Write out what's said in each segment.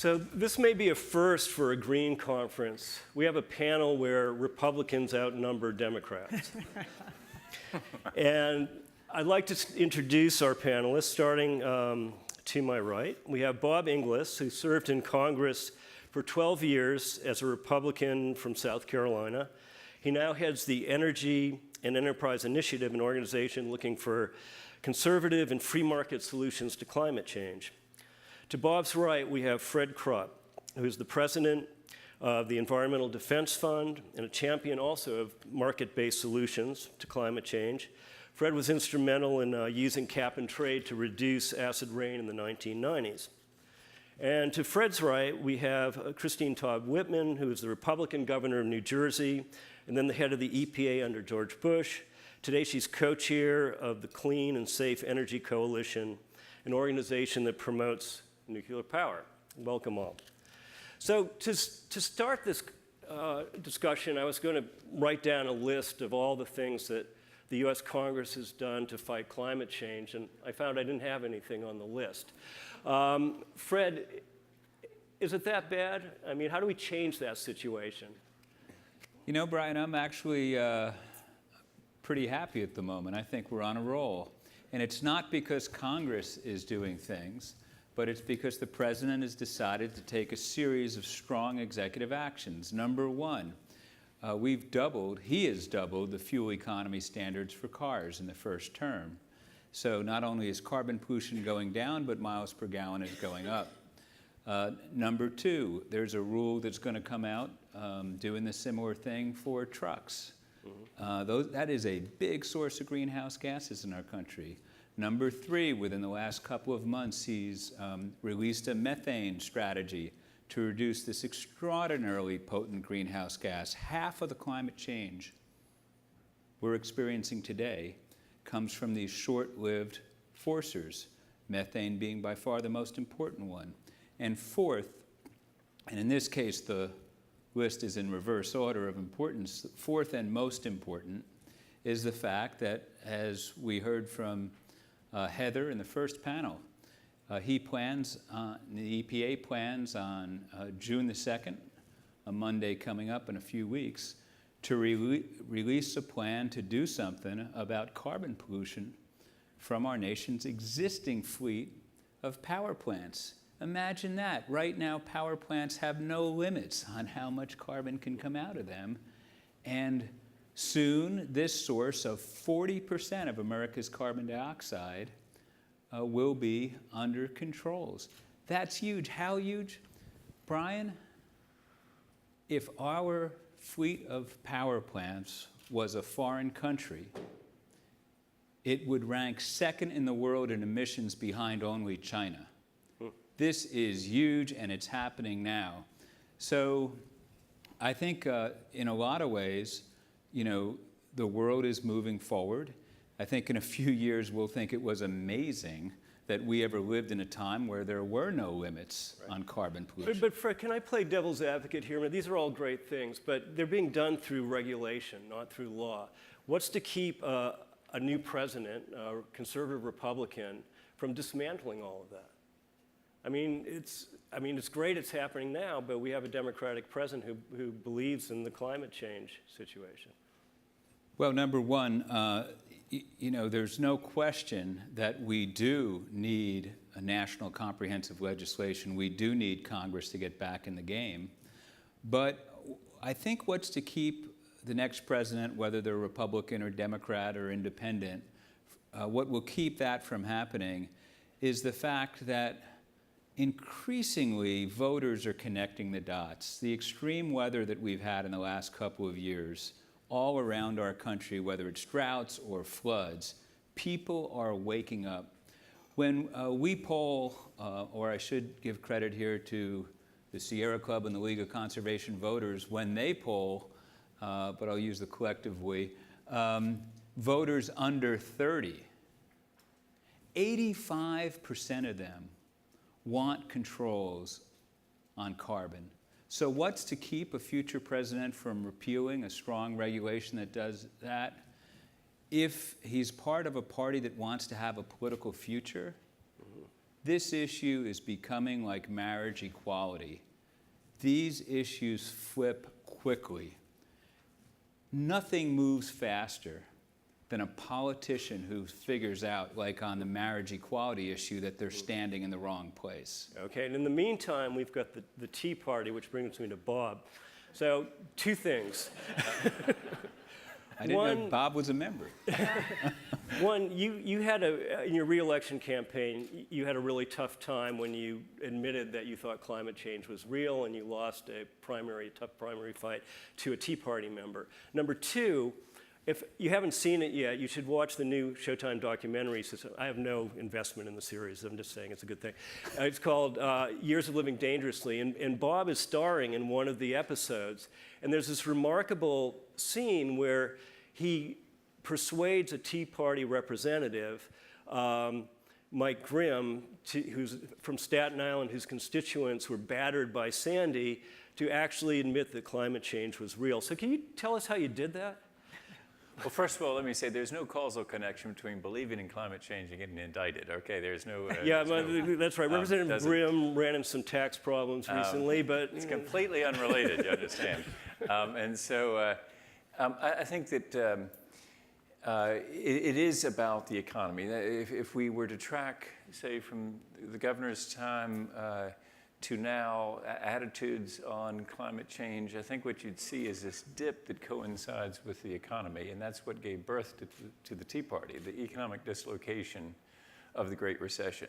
So this may be a first for a Green conference. We have a panel where Republicans outnumber Democrats. And I'd like to introduce our panelists, starting to my right. We have Bob Inglis, who served in Congress for 12 years as a Republican from South Carolina. He now heads the Energy and Enterprise Initiative, an organization looking for conservative and free market solutions to climate change. To Bob's right, we have Fred Krupp, who is the president of the Environmental Defense Fund and a champion also of market-based solutions to climate change. Fred was instrumental in using cap and trade to reduce acid rain in the 1990s. And to Fred's right, we have Christine Todd Whitman, who is the Republican governor of New Jersey, and then the head of the EPA under George Bush. Today, she's co-chair of the Clean and Safe Energy Coalition, an organization that promotes nuclear power. Welcome all. So to start this discussion, I was going to write down a list of all the things that the US Congress has done to fight climate change, and I found I didn't have anything on the list. Fred, is it that bad? I mean, how do we change that situation? You know, Brian, I'm actually pretty happy at the moment. I think we're on a roll. And it's not because Congress is doing things, but it's because the president has decided to take a series of strong executive actions. Number one, he has doubled the fuel economy standards for cars in the first term. So not only is carbon pollution going down, but miles per gallon is going up. Number two, there's a rule that's going to come out doing the similar thing for trucks. That is a big source of greenhouse gases in our country. Number three, within the last couple of months, he's released a methane strategy to reduce this extraordinarily potent greenhouse gas. Half of the climate change we're experiencing today comes from these short-lived forcers, methane being by far the most important one. And fourth, and in this case the list is in reverse order of importance, fourth and most important is the fact that, as we heard from Heather in the first panel, the EPA plans on June the 2nd, a Monday coming up in a few weeks, to release a plan to do something about carbon pollution from our nation's existing fleet of power plants. Imagine that. Right now, power plants have no limits on how much carbon can come out of them. And soon, this source of 40% of America's carbon dioxide will be under controls. That's huge. How huge? Brian, if our fleet of power plants was a foreign country, it would rank second in the world in emissions behind only China. This is huge, and it's happening now. So I think in a lot of ways, you know, the world is moving forward. I think in a few years we'll think it was amazing that we ever lived in a time where there were no limits on carbon pollution. But Fred, can I play devil's advocate here? I mean, these are all great things, but they're being done through regulation, not through law. What's to keep a new president, a conservative Republican, from dismantling all of that? I mean, it's great it's happening now, but we have a Democratic president who believes in the climate change situation. Well, number one, you know, there's no question that we do need a national comprehensive legislation. We do need Congress to get back in the game. But I think what's to keep the next president, whether they're Republican or Democrat or independent, what will keep that from happening is the fact that increasingly voters are connecting the dots. The extreme weather that we've had in the last couple of years all around our country, whether it's droughts or floods, people are waking up. When we poll, or I should give credit here to the Sierra Club and the League of Conservation Voters, when they poll, but I'll use the collective we, voters under 30, 85% of them want controls on carbon. So what's to keep a future president from repealing a strong regulation that does that? If he's part of a party that wants to have a political future, This issue is becoming like marriage equality. These issues flip quickly. Nothing moves faster than a politician who figures out, like on the marriage equality issue, that they're standing in the wrong place. Okay, and in the meantime, we've got the Tea Party, which brings me to Bob. So, two things. I didn't know Bob was a member. One, you had in your re-election campaign, you had a really tough time when you admitted that you thought climate change was real, and you lost a tough primary fight to a Tea Party member. Number two, if you haven't seen it yet, you should watch the new Showtime documentary. I have no investment in the series. I'm just saying it's a good thing. It's called Years of Living Dangerously, and Bob is starring in one of the episodes. And there's this remarkable scene where he persuades a Tea Party representative, Mike Grimm, who's from Staten Island, whose constituents were battered by Sandy, to actually admit that climate change was real. So can you tell us how you did that? Well, first of all, let me say there's no causal connection between believing in climate change and getting indicted. Okay, there's no. Yeah, that's right. Representative Grimm ran into some tax problems recently, but it's completely unrelated. You understand? And so I think that it is about the economy. If we were to track, say, from the governor's time to now, attitudes on climate change, I think what you'd see is this dip that coincides with the economy, and that's what gave birth to the Tea Party, the economic dislocation of the Great Recession.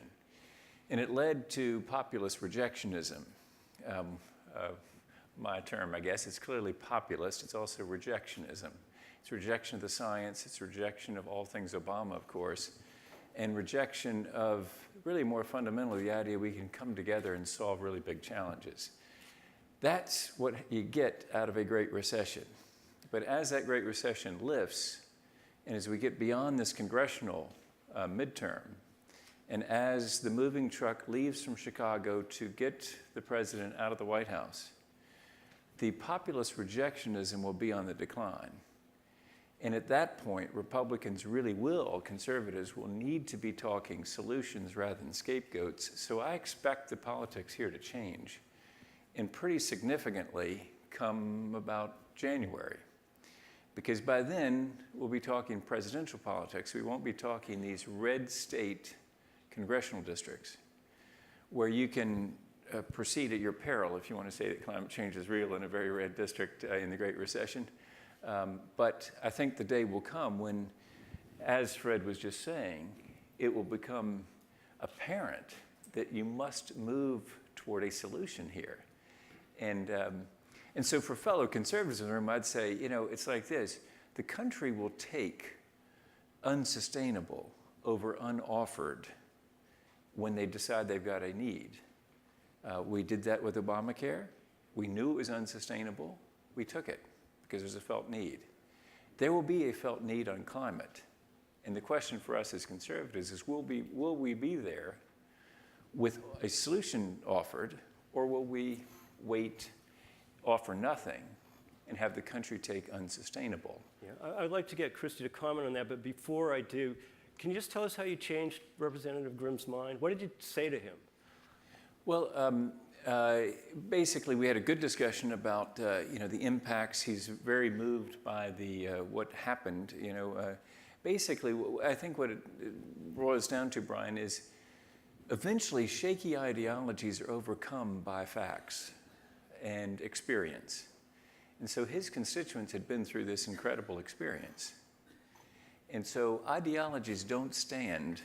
And it led to populist rejectionism. My term, I guess, it's clearly populist, it's also rejectionism. It's rejection of the science, it's rejection of all things Obama, of course, and rejection of, really more fundamentally, the idea we can come together and solve really big challenges. That's what you get out of a Great Recession. But as that Great Recession lifts, and as we get beyond this congressional midterm, and as the moving truck leaves from Chicago to get the president out of the White House, the populist rejectionism will be on the decline. And at that point, Republicans really will, conservatives will need to be talking solutions rather than scapegoats. So I expect the politics here to change, and pretty significantly come about January. Because by then, we'll be talking presidential politics. We won't be talking these red state congressional districts where you can proceed at your peril if you want to say that climate change is real in a very red district in the Great Recession. But I think the day will come when, as Fred was just saying, it will become apparent that you must move toward a solution here. And so for fellow conservatives in the room, I'd say, it's like this. The country will take unsustainable over unoffered when they decide they've got a need. We did that with Obamacare. We knew it was unsustainable. We took it, because there's a felt need. There will be a felt need on climate. And the question for us as conservatives is, will we be there with a solution offered, or will we wait, offer nothing, and have the country take unsustainable? Yeah, I'd like to get Christy to comment on that, but before I do, can you just tell us how you changed Representative Grimm's mind? What did you say to him? Well, basically, we had a good discussion about the impacts. He's very moved by the what happened. Basically, I think what it boils down to, Brian, is eventually shaky ideologies are overcome by facts and experience. And so his constituents had been through this incredible experience. And so ideologies don't stand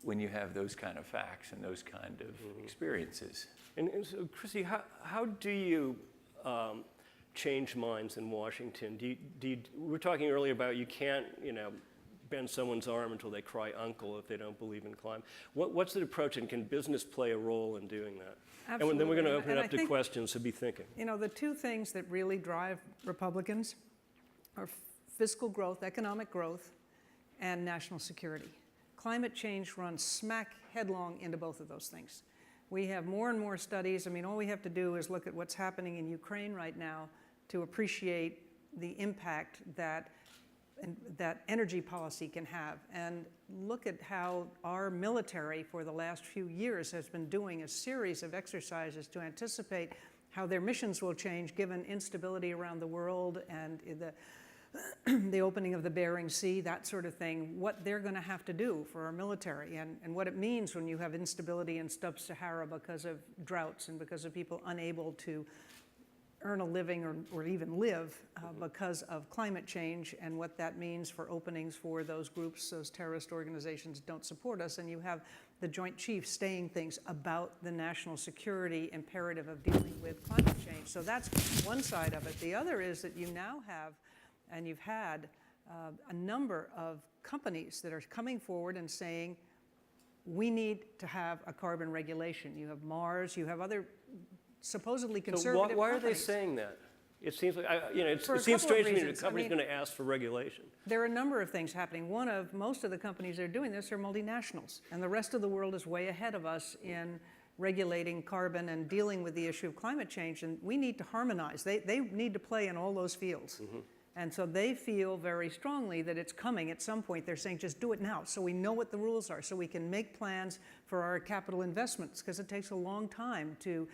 when you have those kind of facts and those kind of experiences. And so, Christy, how do you change minds in Washington? We were talking earlier about you can't, bend someone's arm until they cry uncle if they don't believe in climate. What's the approach, and can business play a role in doing that? Absolutely. And then we're going to open it up to questions, so be thinking. The two things that really drive Republicans are fiscal growth, economic growth, and national security. Climate change runs smack headlong into both of those things. We have more and more studies. All we have to do is look at what's happening in Ukraine right now to appreciate the impact that that energy policy can have. And look at how our military for the last few years has been doing a series of exercises to anticipate how their missions will change given instability around the world and the opening of the Bering Sea, that sort of thing, what they're going to have to do for our military and what it means when you have instability in sub-Sahara because of droughts and because of people unable to earn a living or even live because of climate change, and what that means for openings for those groups, those terrorist organizations don't support us. And you have the Joint Chiefs saying things about the national security imperative of dealing with climate change. So that's one side of it. The other is that you now have, and you've had, a number of companies that are coming forward and saying, we need to have a carbon regulation. You have Mars, you have other supposedly conservative So why are they companies. saying that? It seems like, it For a seems couple of strange to me that a reasons. company's going to ask for regulation. There are a number of things happening. One of most of the companies that are doing this are multinationals, and the rest of the world is way ahead of us in regulating carbon and dealing with the issue of climate change, and we need to harmonize. They need to play in all those fields. And so they feel very strongly that it's coming at some point. They're saying, just do it now so we know what the rules are, so we can make plans for our capital investments, because it takes a long time to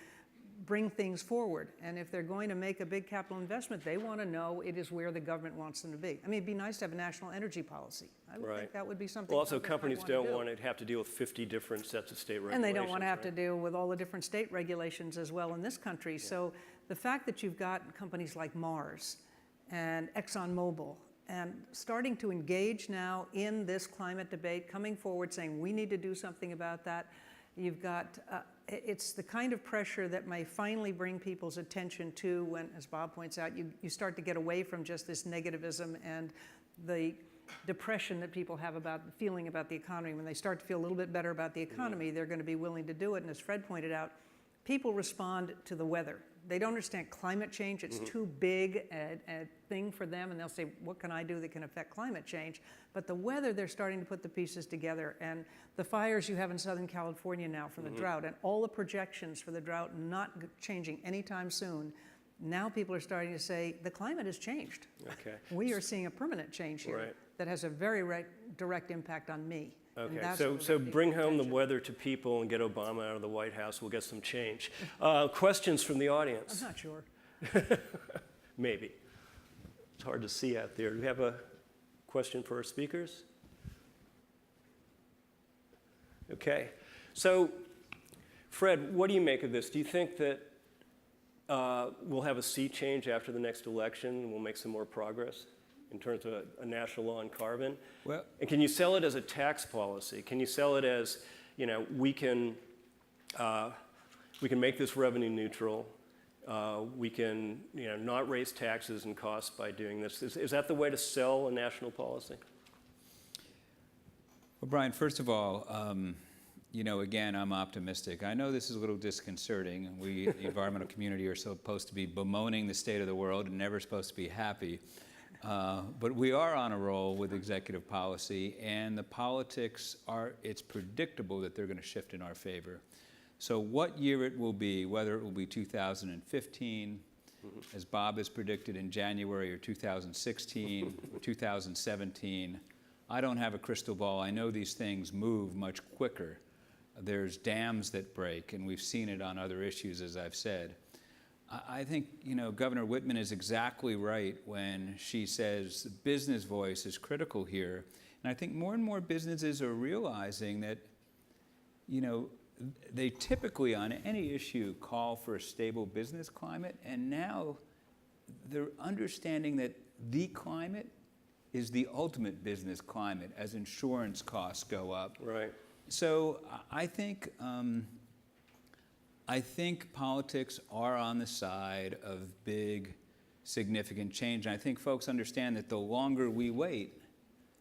bring things forward. And if they're going to make a big capital investment, they want to know it is where the government wants them to be. I mean, it'd be nice to have a national energy policy. I would think that would be something. Well, also Congress might companies don't do. want to have to deal with 50 different sets of state regulations. And they don't want to have to right? deal with all the different state regulations as well in this country. Yeah. So the fact that you've got companies like Mars and ExxonMobil and starting to engage now in this climate debate, coming forward saying we need to do something about that. You've got, it's the kind of pressure that may finally bring people's attention to when, as Bob points out, you start to get away from just this negativism and the depression that people have about feeling about the economy. When they start to feel a little bit better about the economy, they're going to be willing to do it. And as Fred pointed out, people respond to the weather. They don't understand climate change. It's too big a thing for them, and they'll say, what can I do that can affect climate change? But the weather, they're starting to put the pieces together. And the fires you have in Southern California now from the drought, and all the projections for the drought not changing anytime soon, now people are starting to say, the climate has changed. Okay. We are seeing a permanent change here Right. that has a very direct impact on me. And Okay, that's so, what so we're bring paying home the attention. weather to people and get Obama out of the White House. We'll get some change. Questions from the audience? I'm not sure. Maybe. It's hard to see out there. Do we have a question for our speakers? Okay. So, Fred, what do you make of this? Do you think that we'll have a sea change after the next election and we'll make some more progress in terms of a national law on carbon? Well, And can you sell it as a tax policy? Can you sell it as, we can make this revenue neutral. We can, not raise taxes and costs by doing this. Is that the way to sell a national policy? Well, Brian, first of all, again, I'm optimistic. I know this is a little disconcerting. We, the environmental community, are supposed to be bemoaning the state of the world and never supposed to be happy. But we are on a roll with executive policy, and the politics it's predictable that they're going to shift in our favor. So what year it will be, whether it will be 2015, as Bob has predicted in January, or 2016, or 2017, I don't have a crystal ball. I know these things move much quicker. There's dams that break, and we've seen it on other issues, as I've said. I think, Governor Whitman is exactly right when she says the business voice is critical here. And I think more and more businesses are realizing that, they typically on any issue call for a stable business climate, and now they're understanding that the climate is the ultimate business climate as insurance costs go up. Right. So I think politics are on the side of big, significant change. And I think folks understand that the longer we wait,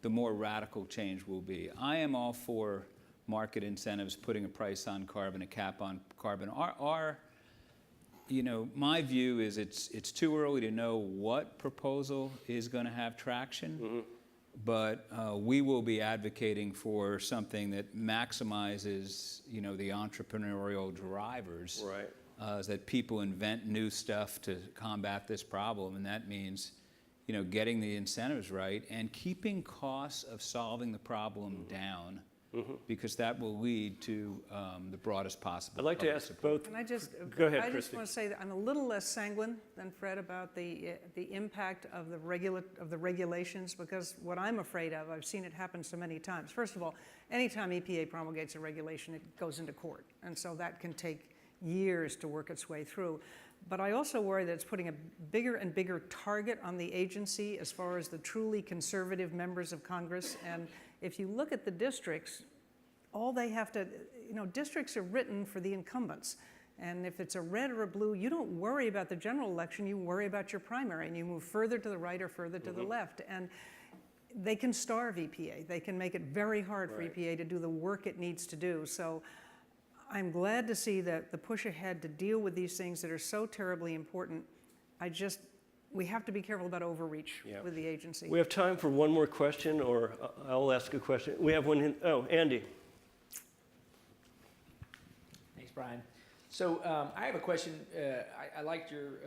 the more radical change will be. I am all for market incentives, putting a price on carbon, a cap on carbon. My view is it's too early to know what proposal is going to have traction. But we will be advocating for something that maximizes, the entrepreneurial drivers. Right. That people invent new stuff to combat this problem, and that means, getting the incentives right and keeping costs of solving the problem down, because that will lead to the broadest possible. I'd like to public ask support. both. Can I just, Go ahead, I just Christy. want to say that I'm a little less sanguine than Fred about the impact of the regulations, because what I'm afraid of, I've seen it happen so many times. First of all, anytime EPA promulgates a regulation, it goes into court, and so that can take years to work its way through. But I also worry that it's putting a bigger and bigger target on the agency as far as the truly conservative members of Congress. And if you look at the districts, all they have to, districts are written for the incumbents. And if it's a red or a blue, you don't worry about the general election, you worry about your primary, and you move further to the right or further to the left. And they can starve EPA. They can make it very hard for EPA to do the work it needs to do. So I'm glad to see that the push ahead to deal with these things that are so terribly important. We have to be careful about overreach with the agency. We have time for one more question, or I'll ask a question. We have one. Andy. Thanks, Brian. So I have a question. I liked your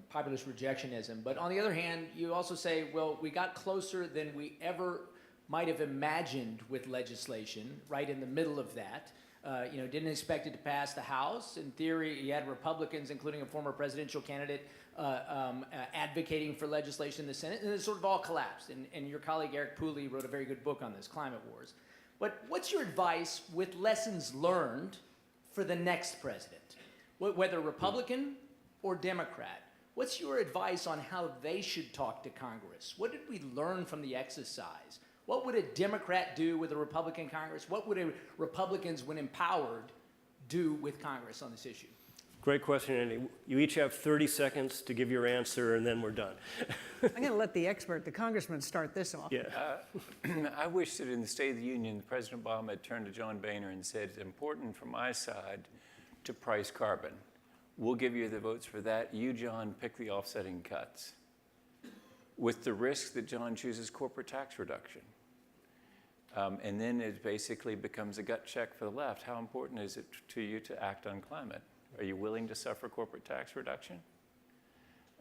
populist rejectionism, but on the other hand, you also say, well, we got closer than we ever might have imagined with legislation, right in the middle of that. Didn't expect it to pass the House. In theory, you had Republicans, including a former presidential candidate, advocating for legislation in the Senate, and it sort of all collapsed. And your colleague Eric Pooley wrote a very good book on this, Climate Wars. But what's your advice with lessons learned for the next president, whether Republican or Democrat? What's your advice on how they should talk to Congress? What did we learn from the exercise? What would a Democrat do with a Republican Congress? What would Republicans, when empowered, do with Congress on this issue? Great question, Andy. You each have 30 seconds to give your answer, and then we're done. I'm going to let the expert, the congressman, start this off. Yeah. I wish that in the State of the Union, President Obama had turned to John Boehner and said, it's important from my side to price carbon. We'll give you the votes for that. You, John, pick the offsetting cuts, with the risk that John chooses corporate tax reduction. And then it basically becomes a gut check for the left. How important is it to you to act on climate? Are you willing to suffer corporate tax reduction?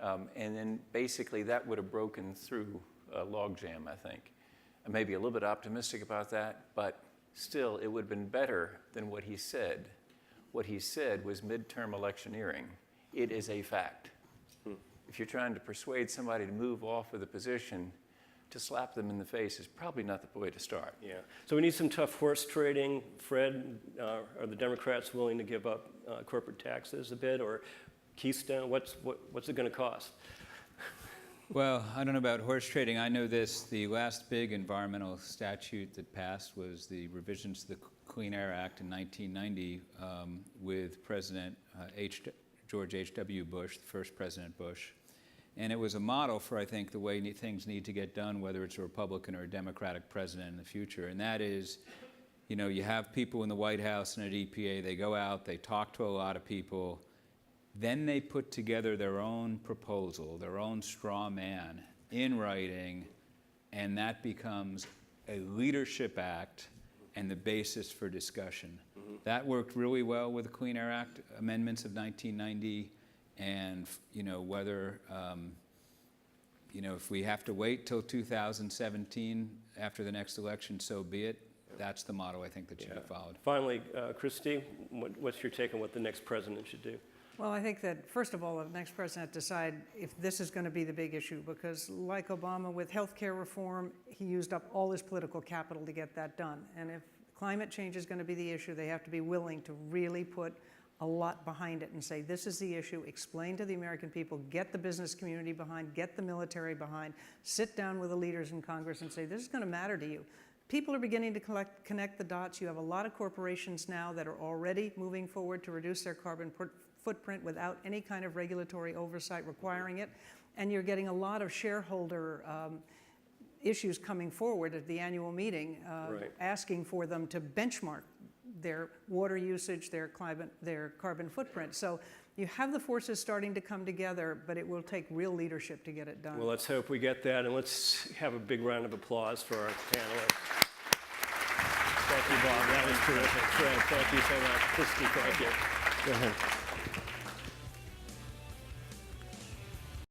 And then basically that would have broken through a logjam, I think. I may be a little bit optimistic about that, but still it would have been better than what he said. What he said was midterm electioneering. It is a fact. If you're trying to persuade somebody to move off of the position, to slap them in the face is probably not the way to start. Yeah. So we need some tough horse trading. Fred, are the Democrats willing to give up corporate taxes a bit, or Keystone? What's it going to cost? Well, I don't know about horse trading. I know this. The last big environmental statute that passed was the revisions to the Clean Air Act in 1990 with President George H.W. Bush, the first President Bush. And it was a model for, I think, the way things need to get done, whether it's a Republican or a Democratic president in the future. And that is, you have people in the White House and at EPA, they go out, they talk to a lot of people, then they put together their own proposal, their own straw man in writing, and that becomes a leadership act and the basis for discussion. That worked really well with the Clean Air Act amendments of 1990. And whether if we have to wait till 2017 after the next election, so be it. That's the motto I think that should be followed. Finally, Christy, what's your take on what the next president should do? Well, I think that, first of all, the next president decide if this is going to be the big issue, because like Obama with health care reform, he used up all his political capital to get that done. And if climate change is going to be the issue, they have to be willing to really put a lot behind it and say, this is the issue, explain to the American people, get the business community behind, get the military behind, sit down with the leaders in Congress and say, this is going to matter to you. People are beginning to connect the dots. You have a lot of corporations now that are already moving forward to reduce their carbon footprint without any kind of regulatory oversight requiring it. And you're getting a lot of shareholder issues coming forward at the annual meeting, asking for them to benchmark their water usage, their carbon footprint. So you have the forces starting to come together, but it will take real leadership to get it done. Well, let's hope we get that, and let's have a big round of applause for our panelists. Thank you, Bob. That was terrific. Fred, thank you so much. Christy, thank you. Go ahead.